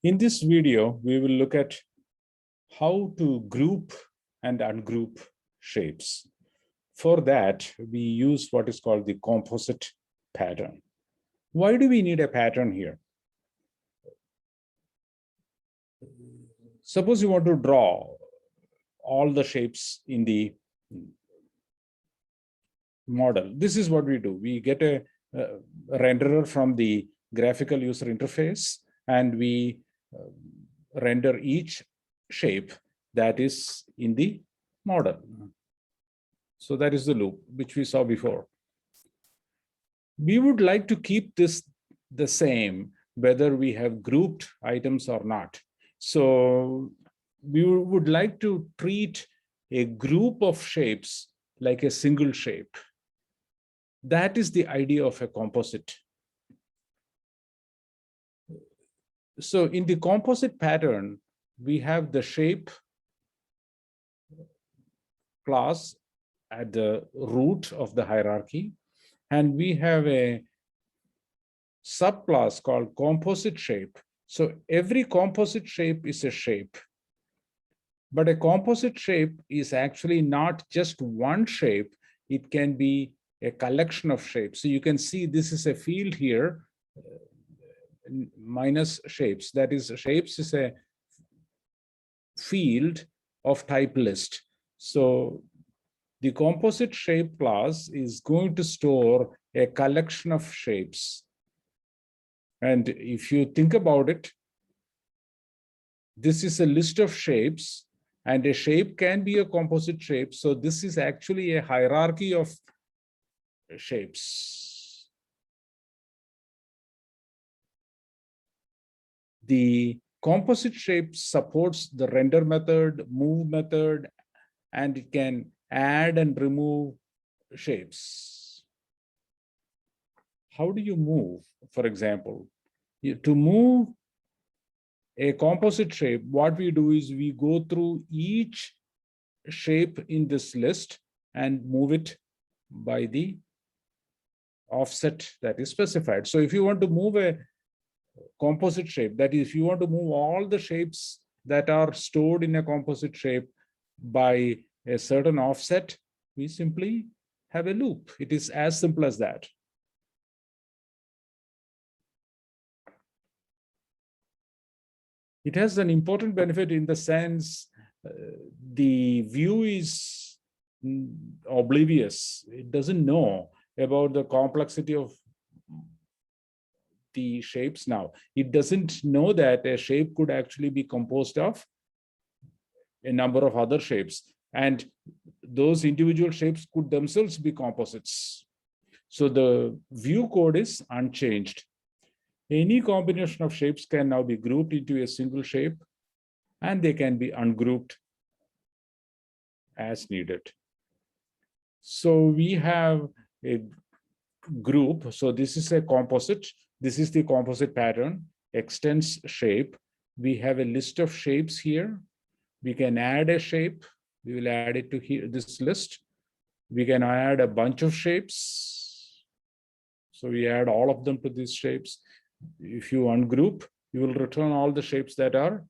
In this video, we will look at how to group and ungroup shapes. For that, we use what is called the composite pattern. Why do we need a pattern here? Suppose you want to draw all the shapes in the model. This is what we do. We get a renderer from the graphical user interface, and we render each shape that is in the model. So that is the loop which we saw before. We would like to keep this the same whether we have grouped items or not. So we would like to treat a group of shapes like a single shape. That is the idea of a composite. So in the composite pattern, we have the shape class at the root of the hierarchy, and we have a subclass called composite shape. So every composite shape is a shape, but a composite shape is actually not just one shape. It can be a collection of shapes. So you can see this is a field here, minus shapes. That is, shapes is a field of type list. So the composite shape class is going to store a collection of shapes. And if you think about it, this is a list of shapes, and a shape can be a composite shape. So this is actually a hierarchy of shapes. The composite shape supports the render method, move method, and it can add and remove shapes. How do you move? For example, to move a composite shape, what we do is we go through each shape in this list and move it by the offset that is specified. So if you want to move a composite shape, that is, if you want to move all the shapes that are stored in a composite shape by a certain offset, we simply have a loop. It is as simple as that. It has an important benefit in the sense the view is oblivious. It doesn't know about the complexity of the shapes now. It doesn't know that a shape could actually be composed of a number of other shapes, and those individual shapes could themselves be composites. So the view code is unchanged. Any combination of shapes can now be grouped into a single shape, and they can be ungrouped as needed. So we have a group. So this is a composite. This is the composite pattern, extends shape. We have a list of shapes here. We can add a shape. We will add it to here, this list. We can add a bunch of shapes. So we add all of them to these shapes. If you ungroup, you will return all the shapes that are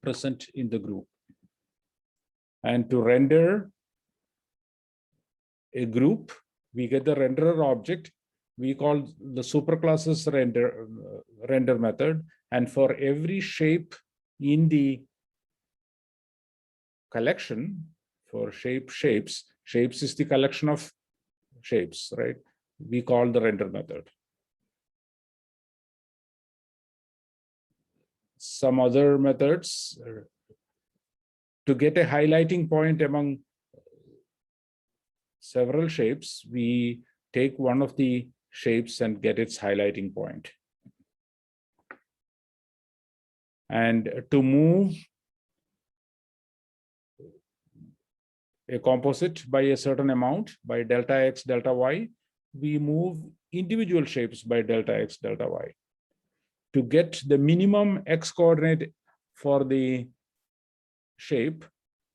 present in the group. And to render a group, we get the renderer object. We call the superclasses render method. And for every shape in the collection, for shapes is the collection of shapes, right? We call the render method. Some other methods to get a highlighting point among several shapes, we take one of the shapes and get its highlighting point. And to move a composite by a certain amount, by delta x, delta y, we move individual shapes by delta x, delta y. To get the minimum x coordinate for the shape,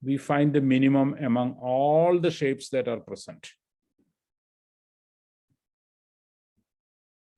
we find the minimum among all the shapes that are present.